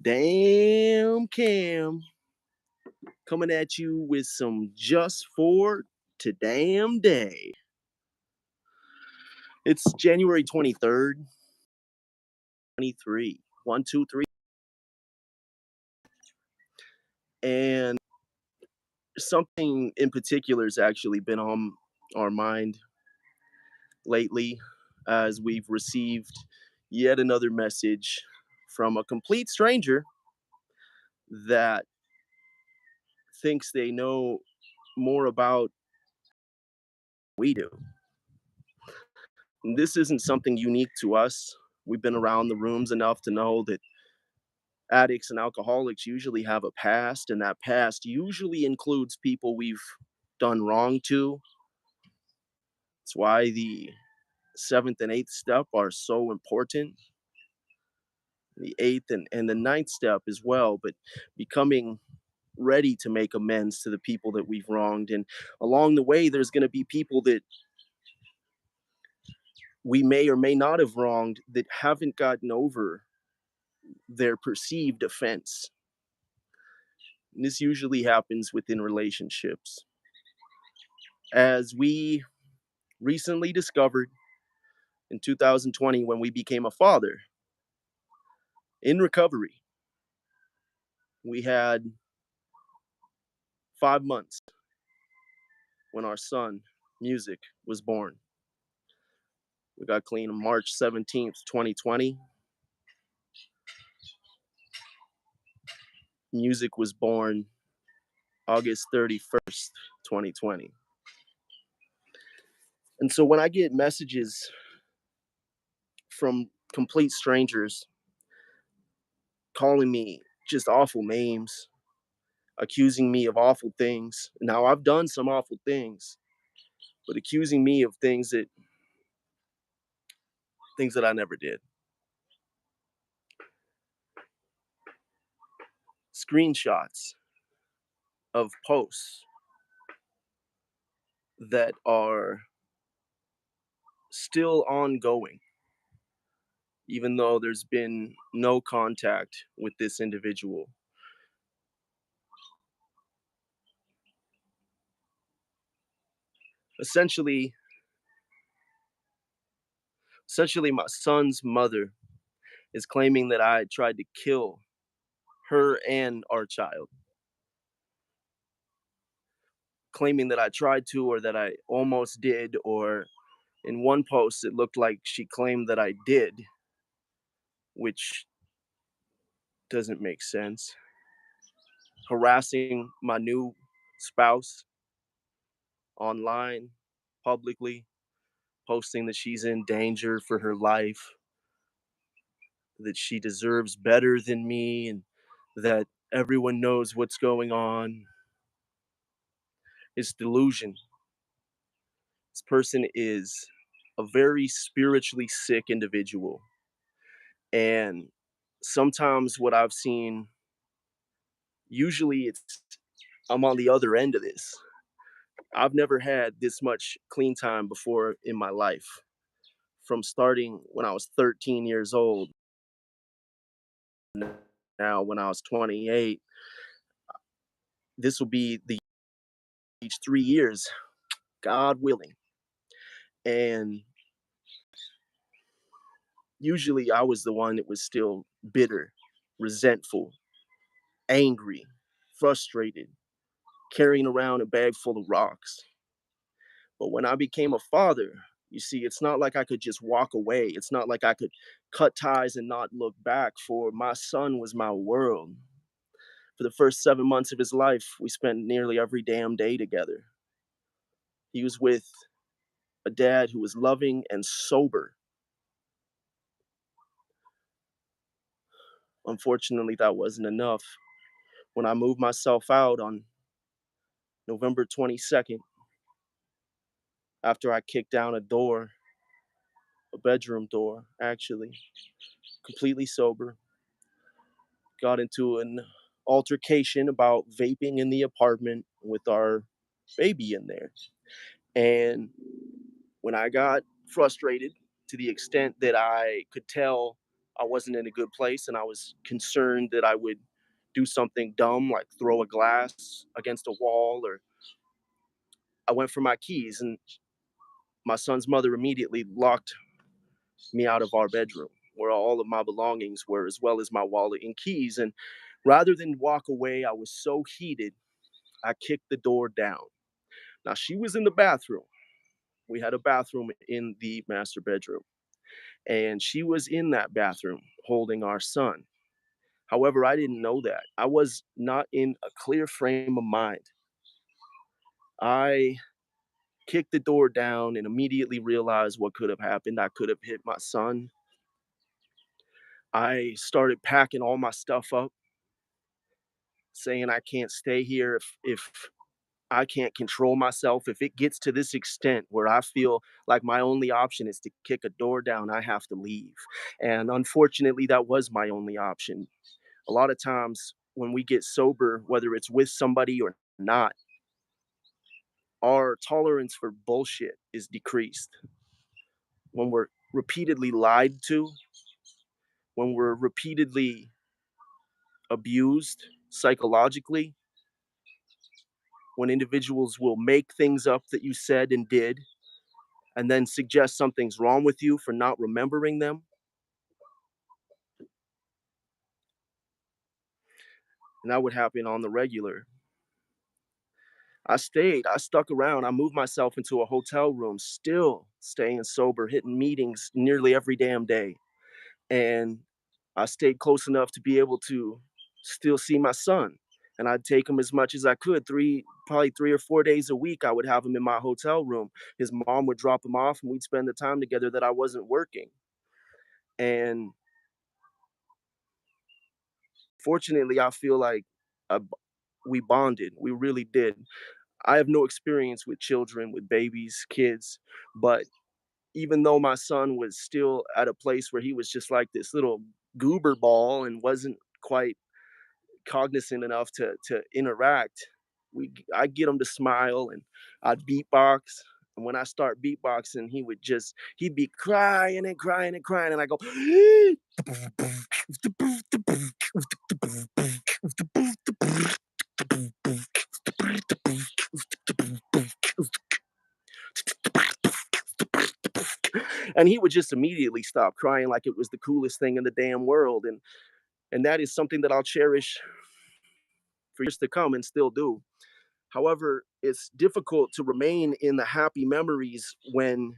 Damn Cam coming at you with some just for to damn day. It's January 23rd, 23. 1, 2, 3. And something in particular has actually been on our mind lately as we've received yet another message from a complete stranger that thinks they know more about we do. And this isn't something unique to us. We've been around the rooms enough to know that addicts and alcoholics usually have a past, and that past usually includes people we've done wrong to. It's why the seventh and eighth step are so important. The eighth and the ninth step as well, but becoming ready to make amends to the people that we've wronged. And along the way, there's going to be people that we may or may not have wronged that haven't gotten over their perceived offense. And this usually happens within relationships. As we recently discovered in 2020 when we became a father in recovery, we had 5 months when our son, Music, was born. We got clean on March 17th, 2020. Music was born August 31st, 2020. And so when I get messages from complete strangers calling me just awful names, accusing me of awful things. Now, I've done some awful things, but accusing me of things that I never did. Screenshots of posts that are still ongoing, even though there's been no contact with this individual. Essentially, my son's mother is claiming that I tried to kill her and our child, claiming that I tried to or that I almost did, or in one post it looked like she claimed that I did, which doesn't make sense. Harassing my new spouse online, publicly, posting that she's in danger for her life, that she deserves better than me, and that everyone knows what's going on. It's delusion. This person is a very spiritually sick individual. And sometimes what I've seen, usually I'm on the other end of this. I've never had this much clean time before in my life. From starting when I was 13 years old, now when I was 28, this will be the each 3 years, God willing. And usually I was the one that was still bitter, resentful, angry, frustrated, carrying around a bag full of rocks. But when I became a father, you see, it's not like I could just walk away. It's not like I could cut ties and not look back, for my son was my world. For the first 7 months of his life, we spent nearly every damn day together. He was with a dad who was loving and sober. Unfortunately, that wasn't enough. When I moved myself out on November 22nd, after I kicked down a bedroom door, actually, completely sober, got into an altercation about vaping in the apartment with our baby in there. And when I got frustrated to the extent that I could tell I wasn't in a good place, and I was concerned that I would do something dumb like throw a glass against a wall, or I went for my keys, and my son's mother immediately locked me out of our bedroom where all of my belongings were, as well as my wallet and keys. And rather than walk away, I was so heated, I kicked the door down. Now, she was in the bathroom. We had a bathroom in the master bedroom, and she was in that bathroom holding our son. However, I didn't know that. I was not in a clear frame of mind. I kicked the door down and immediately realized what could have happened. I could have hit my son. I started packing all my stuff up, saying I can't stay here if I can't control myself. If it gets to this extent where I feel like my only option is to kick a door down, I have to leave. And unfortunately, that was my only option. A lot of times when we get sober, whether it's with somebody or not, our tolerance for bullshit is decreased. When we're repeatedly lied to, when we're repeatedly abused psychologically, when individuals will make things up that you said and did, and then suggest something's wrong with you for not remembering them, and that would happen on the regular. I stuck around, I moved myself into a hotel room, still staying sober, hitting meetings nearly every damn day. And I stayed close enough to be able to still see my son. And I'd take him as much as I could, probably 3 or 4 days a week. I would have him in my hotel room. His mom would drop him off, and we'd spend the time together that I wasn't working. And fortunately, I feel like uh, we bonded. We really did. I have no experience with children, with babies, kids, but even though my son was still at a place where he was just like this little goober ball and wasn't quite cognizant enough to interact, I'd get him to smile, and I'd beatbox. And when I start beatboxing, he'd be crying and crying and crying, and I go, and he would just immediately stop crying like it was the coolest thing in the damn world. And that is something that I'll cherish for years to come and still do. However, it's difficult to remain in the happy memories when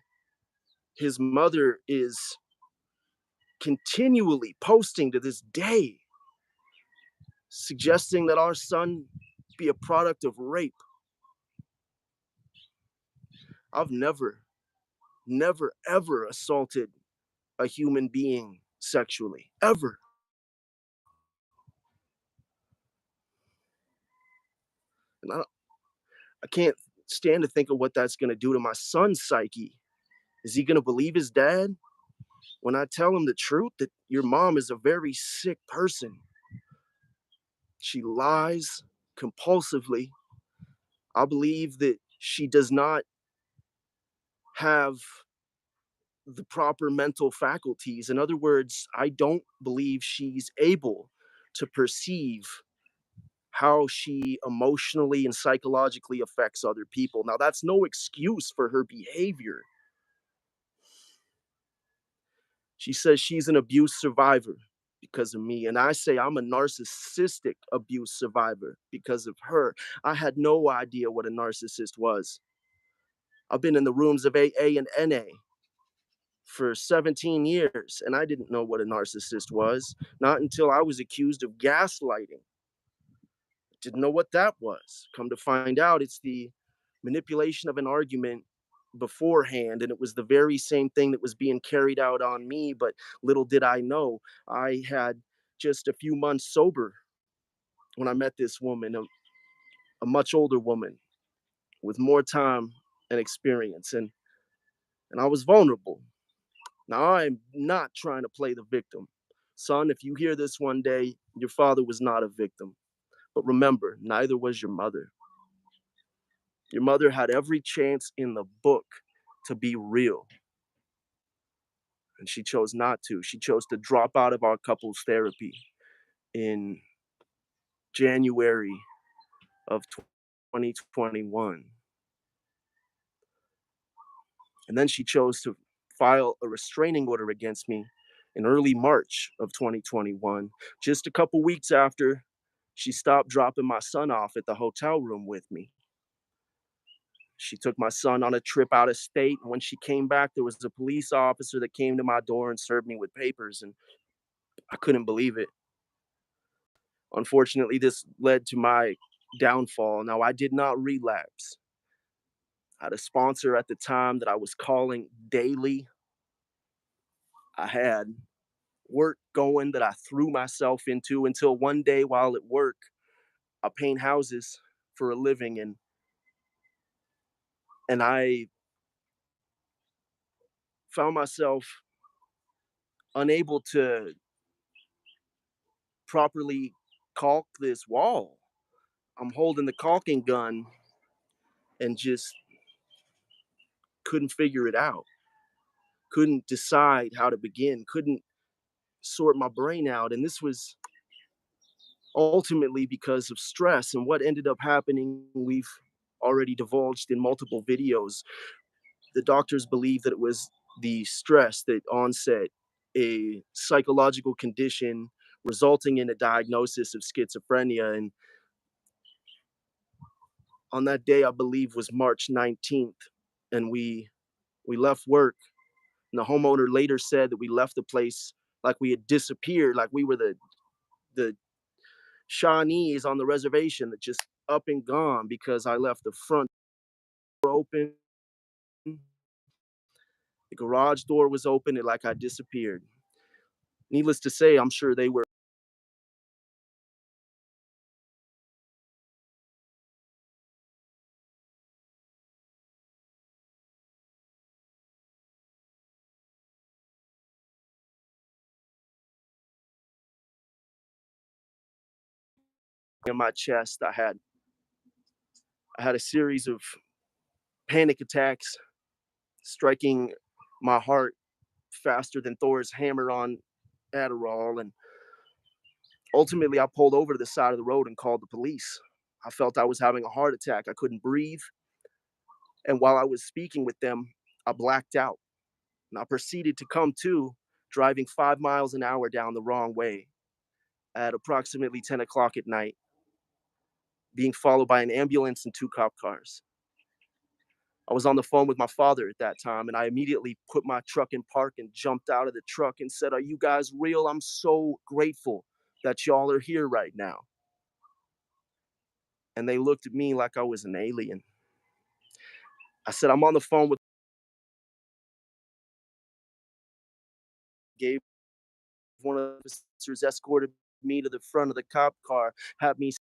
his mother is continually posting to this day, suggesting that our son be a product of rape. I've never, ever assaulted a human being sexually, ever. And I can't stand to think of what that's going to do to my son's psyche. Is he going to believe his dad when I tell him the truth that your mom is a very sick person? She lies compulsively. I believe that she does not have the proper mental faculties. In other words, I don't believe she's able to perceive how she emotionally and psychologically affects other people. Now, that's no excuse for her behavior. She says she's an abuse survivor because of me. And I say I'm a narcissistic abuse survivor because of her. I had no idea what a narcissist was. I've been in the rooms of AA and NA for 17 years, and I didn't know what a narcissist was, not until I was accused of gaslighting. Didn't know what that was. Come to find out, it's the manipulation of an argument beforehand, and it was the very same thing that was being carried out on me. But little did I know, I had just a few months sober when I met this woman, a much older woman with more time and experience, and I was vulnerable. Now, I'm not trying to play the victim. Son, if you hear this one day, your father was not a victim. But remember, neither was your mother. Your mother had every chance in the book to be real. and she chose not to. She chose to drop out of our couples therapy in January of 2021. And then she chose to file a restraining order against me in early March of 2021, just a couple weeks after she stopped dropping my son off at the hotel room with me. She took my son on a trip out of state. And when she came back, there was a police officer that came to my door and served me with papers. And I couldn't believe it. Unfortunately, this led to my downfall. Now, I did not relapse. I had a sponsor at the time that I was calling daily. I had work going that I threw myself into until one day while at work, I paint houses for a living, and I found myself unable to properly caulk this wall. I'm holding the caulking gun and just couldn't figure it out. Couldn't decide how to begin, couldn't sort my brain out. And this was ultimately because of stress. And what ended up happening, we've already divulged in multiple videos. The doctors believe that it was the stress that onset a psychological condition resulting in a diagnosis of schizophrenia. And on that day, I believe was March 19th, and we left work. And the homeowner later said that we left the place like we had disappeared, like we were the Shawnees on the reservation that just up and gone because I left the front door open, the garage door was open, and like I disappeared. Needless to say, I'm sure they were. In my chest. I had a series of panic attacks, striking my heart faster than Thor's hammer on Adderall. And ultimately, I pulled over to the side of the road and called the police. I felt I was having a heart attack. I couldn't breathe. And while I was speaking with them, I blacked out. And I proceeded to come to driving 5 miles an hour down the wrong way at approximately 10 o'clock at night, being followed by an ambulance and two cop cars. I was on the phone with my father at that time, and I immediately put my truck in park and jumped out of the truck and said, "Are you guys real? I'm so grateful that y'all are here right now." And they looked at me like I was an alien. I said, "I'm on the phone with," gave one of the officers, escorted me to the front of the cop car, had me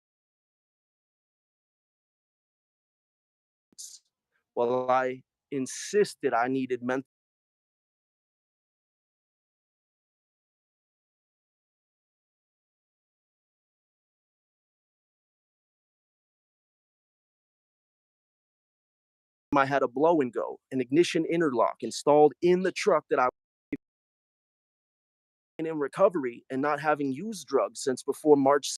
while I insisted I needed mental. I had a blow and go, an ignition interlock installed in the truck that I was in recovery and not having used drugs since before March.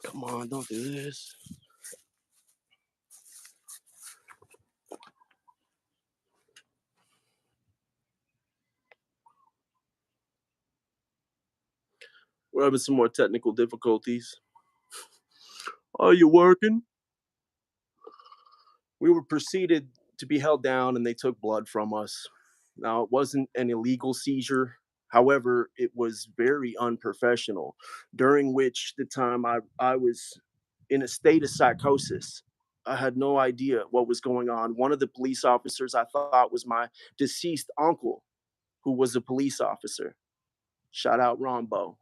Come on, don't do this. We're having some more technical difficulties. Are you working? We were proceeded to be held down and they took blood from us. Now, it wasn't an illegal seizure. However, it was very unprofessional, during which the time I was in a state of psychosis. I had no idea what was going on. One of the police officers I thought was my deceased uncle, who was a police officer. Shout out Rombo.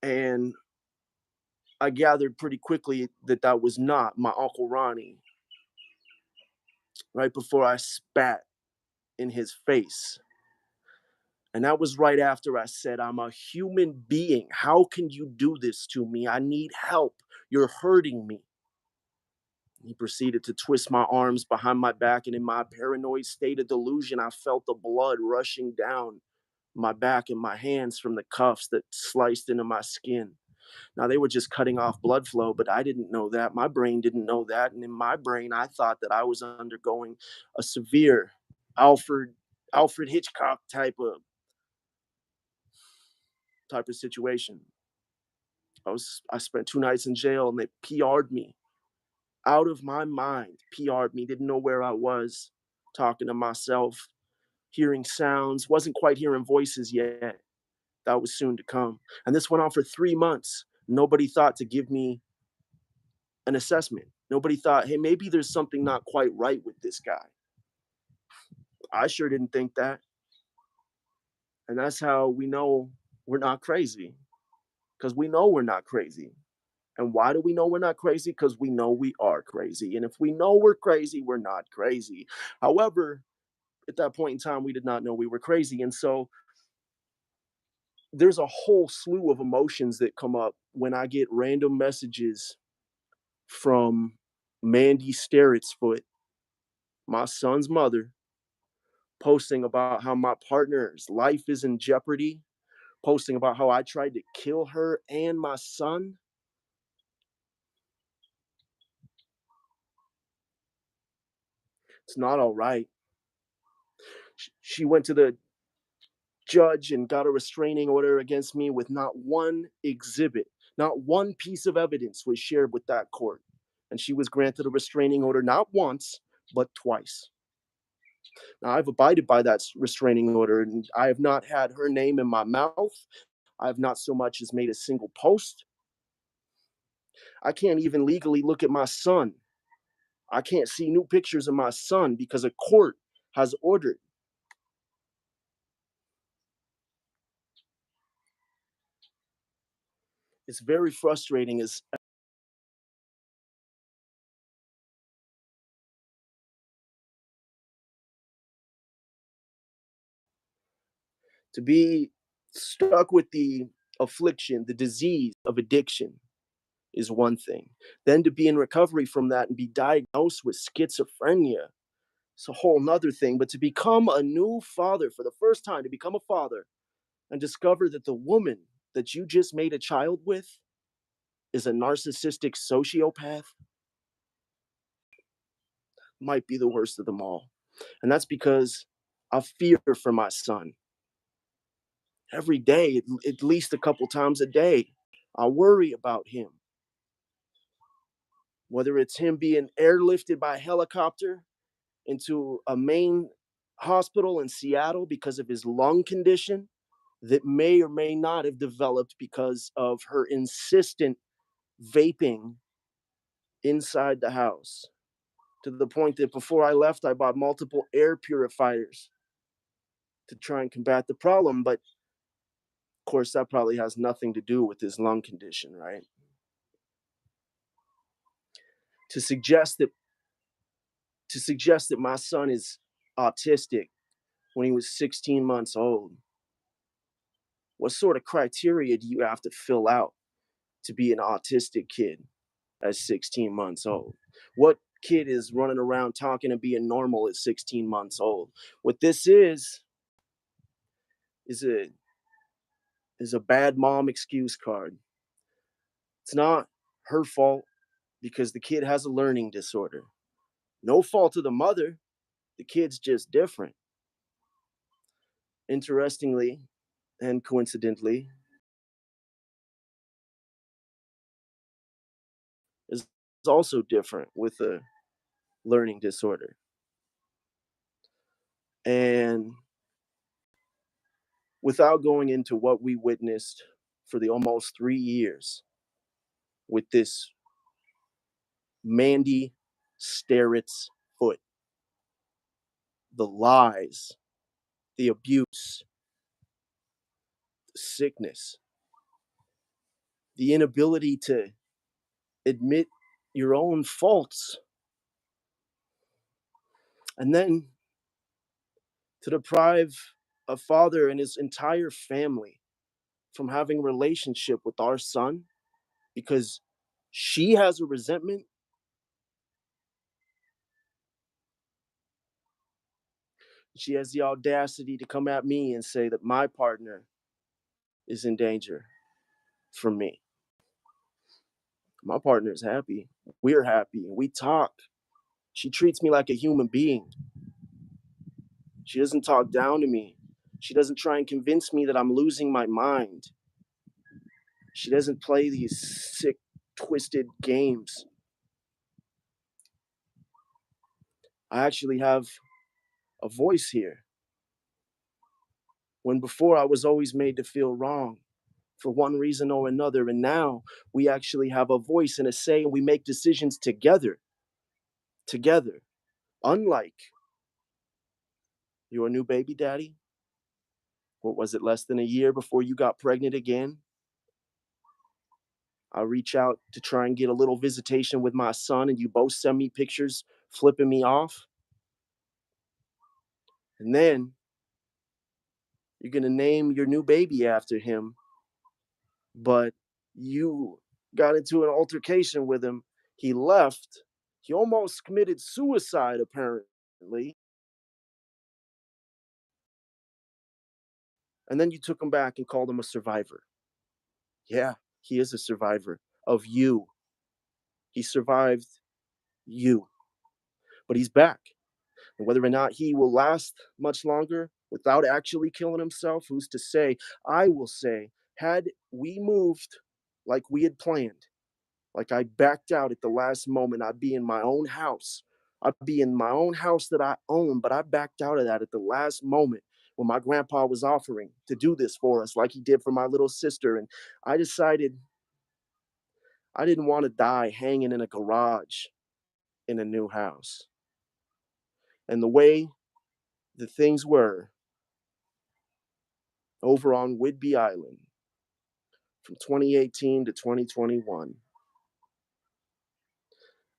And I gathered pretty quickly that that was not my Uncle Ronnie right before I spat in his face. And that was right after I said, I'm a human being. How can you do this to me? I need help. You're hurting me. He proceeded to twist my arms behind my back, and in my paranoid state of delusion, I felt the blood rushing down my back and my hands from the cuffs that sliced into my skin. Now, they were just cutting off blood flow, but I didn't know that. My brain didn't know that. And in my brain, I thought that I was undergoing a severe Alfred Alfred Hitchcock type of situation. I spent 2 nights in jail and they PR'd me out of my mind. PR'd me, didn't know where I was, talking to myself, hearing sounds, wasn't quite hearing voices yet. That was soon to come. And this went on for 3 months. Nobody thought to give me an assessment. Nobody thought, hey, maybe there's something not quite right with this guy. I sure didn't think that. And that's how we know we're not crazy, because we know we're not crazy. And why do we know we're not crazy? Because we know we are crazy. And if we know we're crazy, we're not crazy. However, at that point in time, we did not know we were crazy. And so there's a whole slew of emotions that come up when I get random messages from Mandie Starets Foote, my son's mother, posting about how my partner's life is in jeopardy, posting about how I tried to kill her and my son. It's not all right. She went to the judge and got a restraining order against me with not one exhibit, not one piece of evidence was shared with that court. And she was granted a restraining order not once, but twice. Now, I've abided by that restraining order, and I have not had her name in my mouth. I have not so much as made a single post. I can't even legally look at my son. I can't see new pictures of my son because a court has ordered. It's very frustrating as to be stuck with the affliction, the disease of addiction is one thing. Then to be in recovery from that and be diagnosed with schizophrenia, it's a whole nother thing. But to become a new father for the first time, to become a father and discover that the woman that you just made a child with is a narcissistic sociopath might be the worst of them all. And that's because I fear for my son. Every day, at least a couple times a day, I worry about him. Whether it's him being airlifted by helicopter into a main hospital in Seattle because of his lung condition that may or may not have developed because of her insistent vaping inside the house, to the point that before I left, I bought multiple air purifiers to try and combat the problem. But of course, that probably has nothing to do with his lung condition, right? To suggest that my son is autistic when he was 16 months old, what sort of criteria do you have to fill out to be an autistic kid at 16 months old? What kid is running around talking and being normal at 16 months old? What this is a bad mom excuse card. It's not her fault because the kid has a learning disorder. No fault of the mother. The kid's just different. Interestingly and coincidentally, also different with a learning disorder. And without going into what we witnessed for the almost 3 years with this Mandie Starets Foote, the lies, the abuse, the sickness, the inability to admit your own faults, and then to deprive a father and his entire family from having a relationship with our son because she has a resentment. She has the audacity to come at me and say that my partner is in danger from me. My partner is happy. We're happy. We talk. She treats me like a human being. She doesn't talk down to me. She doesn't try and convince me that I'm losing my mind. She doesn't play these sick, twisted games. I actually have a voice here. When before I was always made to feel wrong for one reason or another. And now we actually have a voice and a say, and we make decisions together. Together. Unlike your new baby daddy, what was it, less than a year before you got pregnant again? I reach out to try and get a little visitation with my son, and you both send me pictures flipping me off. And then you're going to name your new baby after him, but you got into an altercation with him. He left. He almost committed suicide, apparently. And then you took him back and called him a survivor. Yeah, he is a survivor of you. He survived you, but he's back. And whether or not he will last much longer without actually killing himself, who's to say? I will say, had we moved like we had planned, like I backed out at the last moment, I'd be in my own house. I'd be in my own house that I own, but I backed out of that at the last moment when my grandpa was offering to do this for us, like he did for my little sister. And I decided I didn't want to die hanging in a garage in a new house. And the way the things were over on Whidbey Island from 2018 to 2021,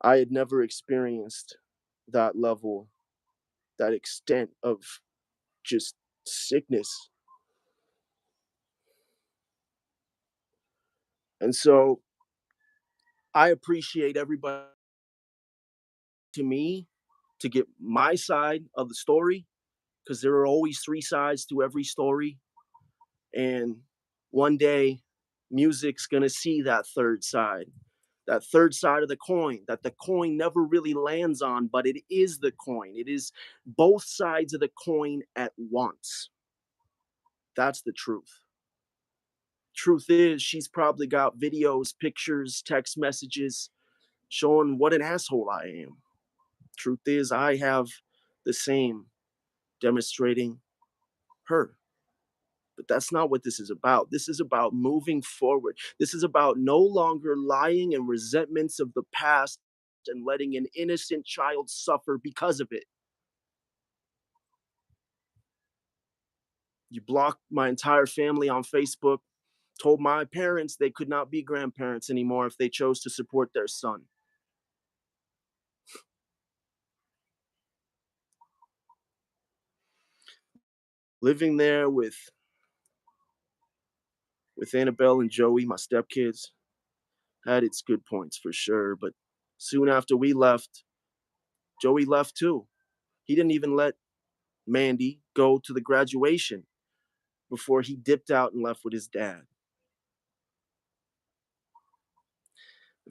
I had never experienced that level, that extent of just sickness. And so I appreciate everybody to me to get my side of the story because there are always three sides to every story. And one day, music's going to see that third side of the coin that the coin never really lands on, but it is the coin. It is both sides of the coin at once. That's the truth. Truth is, she's probably got videos, pictures, text messages showing what an asshole I am. Truth is, I have the same demonstrating her. But that's not what this is about. This is about moving forward. This is about no longer lying and resentments of the past and letting an innocent child suffer because of it. You blocked my entire family on Facebook, told my parents they could not be grandparents anymore if they chose to support their son. Living there with Annabelle and Joey, my stepkids, had its good points for sure. But soon after we left, Joey left too. He didn't even let Mandie go to the graduation before he dipped out and left with his dad.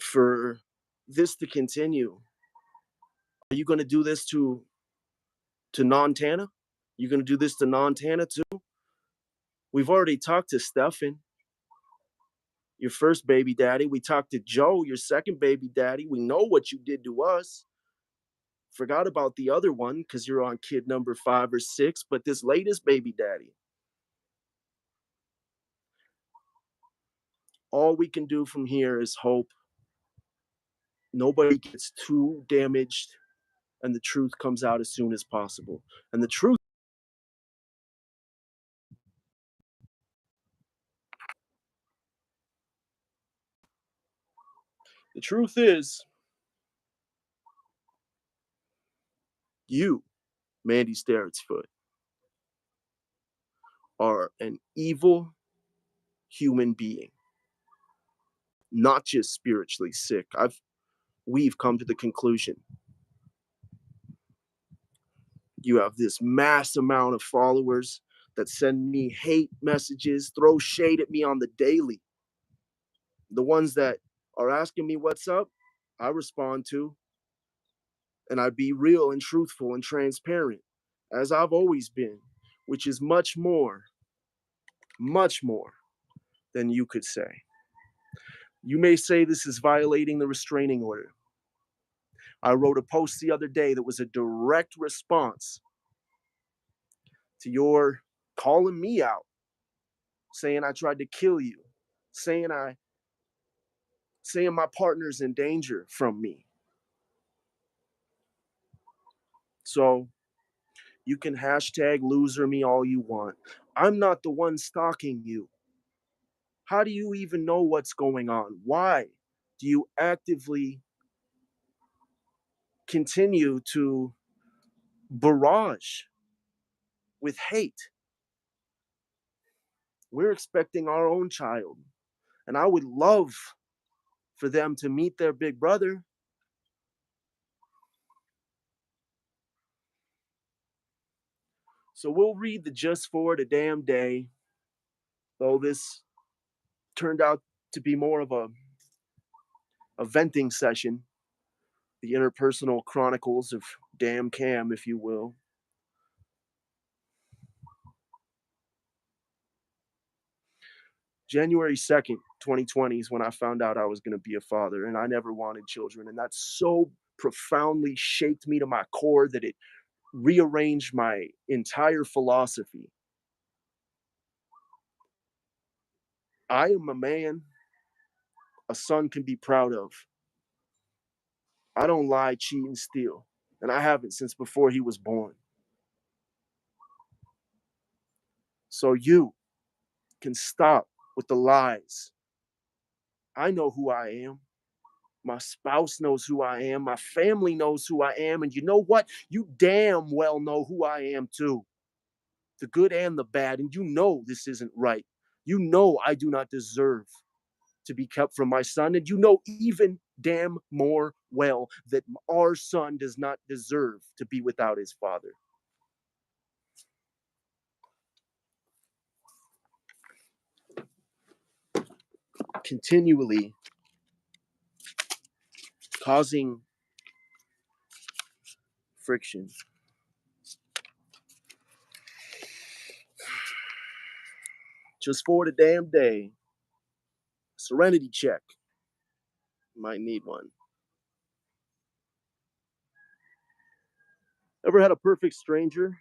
For this to continue, are you going to do this to Montana? You going to do this to Montana too? We've already talked to Stefan. Your first baby daddy. We talked to Joe, your second baby daddy. We know what you did to us. Forgot about the other one because you're on kid number 5 or 6, but this latest baby daddy, all we can do from here is hope nobody gets too damaged and the truth comes out as soon as possible. And the truth is, you, Mandie Starets Foote, are an evil human being, not just spiritually sick. We've come to the conclusion. You have this mass amount of followers that send me hate messages, throw shade at me on the daily. The ones that are asking me what's up, I respond to, and I be real and truthful and transparent, as I've always been, which is much more than you could say. You may say this is violating the restraining order. I wrote a post the other day that was a direct response to your calling me out, saying I tried to kill you, saying my partner's in danger from me. So you can hashtag loser me all you want. I'm not the one stalking you. How do you even know what's going on? Why do you actively continue to barrage with hate? We're expecting our own child, and I would love for them to meet their big brother. So we'll read the just for the damn day, though this turned out to be more of a venting session, the interpersonal chronicles of Damn Cam, if you will. January 2nd, 2020 is when I found out I was going to be a father, and I never wanted children. And that so profoundly shaped me to my core that it rearranged my entire philosophy. I am a man a son can be proud of. I don't lie, cheat, and steal. And I haven't since before he was born. So you can stop with the lies. I know who I am. My spouse knows who I am. My family knows who I am. And you know what? You damn well know who I am too. The good and the bad. And you know this isn't right. You know I do not deserve to be kept from my son. And you know even damn more well that our son does not deserve to be without his father. Continually causing friction. Just for the damn day. Serenity check. Might need one. Ever had a perfect stranger?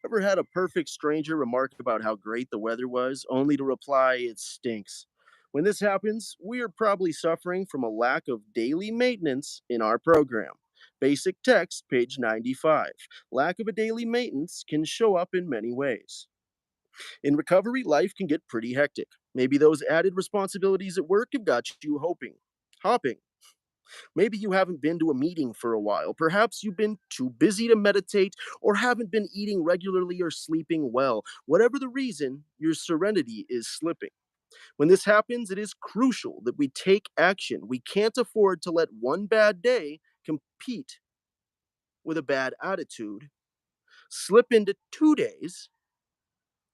Ever had a perfect stranger remark about how great the weather was, only to reply, it stinks? When this happens, we are probably suffering from a lack of daily maintenance in our program. Basic text, page 95. Lack of a daily maintenance can show up in many ways. In recovery, life can get pretty hectic. Maybe those added responsibilities at work have got you hopping. Maybe you haven't been to a meeting for a while. Perhaps you've been too busy to meditate or haven't been eating regularly or sleeping well. Whatever the reason, your serenity is slipping. When this happens, it is crucial that we take action. We can't afford to let one bad day compete with a bad attitude, slip into 2 days,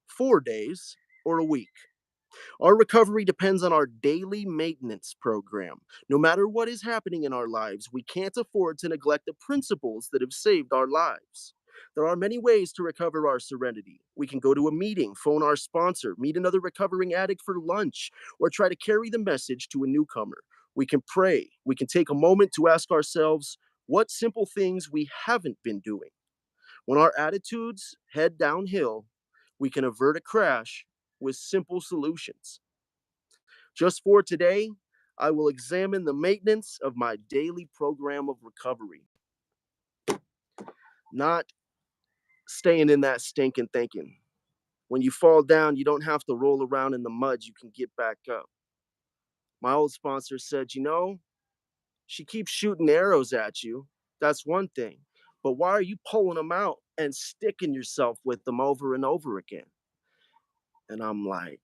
4 days, or a week. Our recovery depends on our daily maintenance program. No matter what is happening in our lives, we can't afford to neglect the principles that have saved our lives. There are many ways to recover our serenity. We can go to a meeting, phone our sponsor, meet another recovering addict for lunch, or try to carry the message to a newcomer. We can pray. We can take a moment to ask ourselves what simple things we haven't been doing. When our attitudes head downhill, we can avert a crash with simple solutions. Just for today, I will examine the maintenance of my daily program of recovery, not staying in that stinking thinking. When you fall down, you don't have to roll around in the mud, you can get back up. My old sponsor said, she keeps shooting arrows at you. That's one thing. But why are you pulling them out and sticking yourself with them over and over again? And I'm like,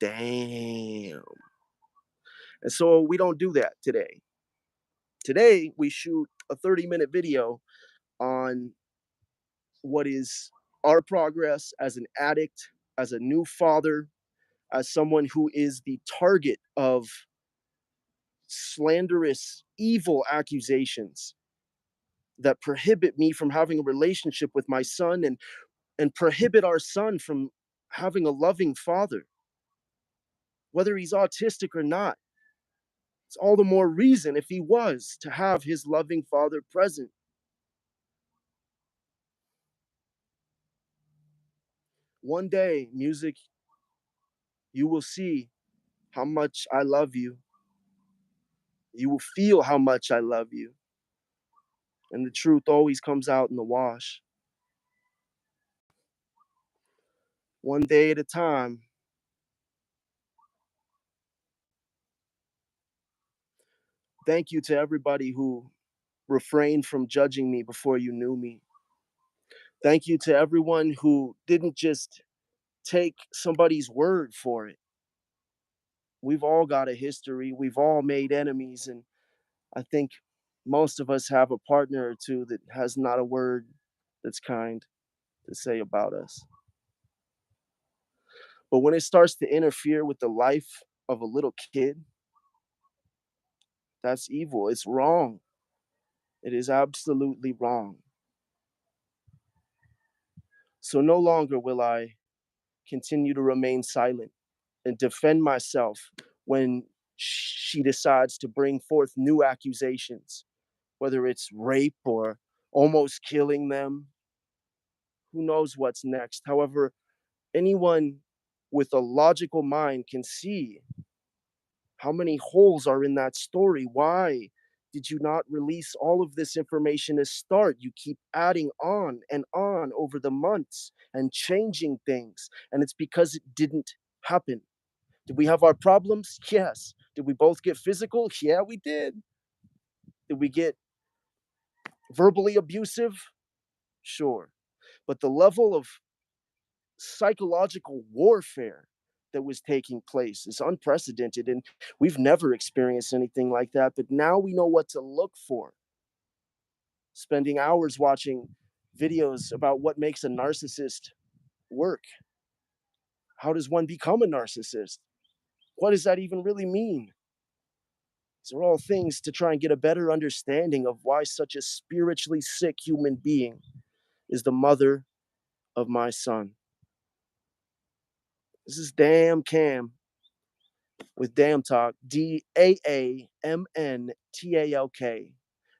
damn. And so we don't do that today. Today, we shoot a 30-minute video on what is our progress as an addict, as a new father, as someone who is the target of slanderous, evil accusations that prohibit me from having a relationship with my son and prohibit our son from having a loving father, whether he's autistic or not. It's all the more reason, if he was, to have his loving father present. One day, music, you will see how much I love you. You will feel how much I love you. And the truth always comes out in the wash. One day at a time. Thank you to everybody who refrained from judging me before you knew me. Thank you to everyone who didn't just take somebody's word for it. We've all got a history. We've all made enemies. And I think most of us have a partner or two that has not a word that's kind to say about us. But when it starts to interfere with the life of a little kid, that's evil. It's wrong. It is absolutely wrong. So no longer will I continue to remain silent and defend myself when she decides to bring forth new accusations, whether it's rape or almost killing them. Who knows what's next? However, anyone with a logical mind can see how many holes are in that story. Why did you not release all of this information to start? You keep adding on and on over the months and changing things. And it's because it didn't happen. Did we have our problems? Yes. Did we both get physical? Yeah, we did. Did we get verbally abusive? Sure. But the level of psychological warfare that was taking place is unprecedented. And we've never experienced anything like that. But now we know what to look for. Spending hours watching videos about what makes a narcissist work. How does one become a narcissist? What does that even really mean? These are all things to try and get a better understanding of why such a spiritually sick human being is the mother of my son. This is Damn Cam with DaamnTalk, DaamnTalk,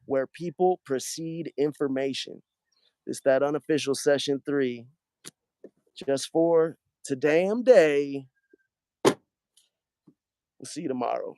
where people precede information. It's that unofficial session 3, just for today. We'll see you tomorrow.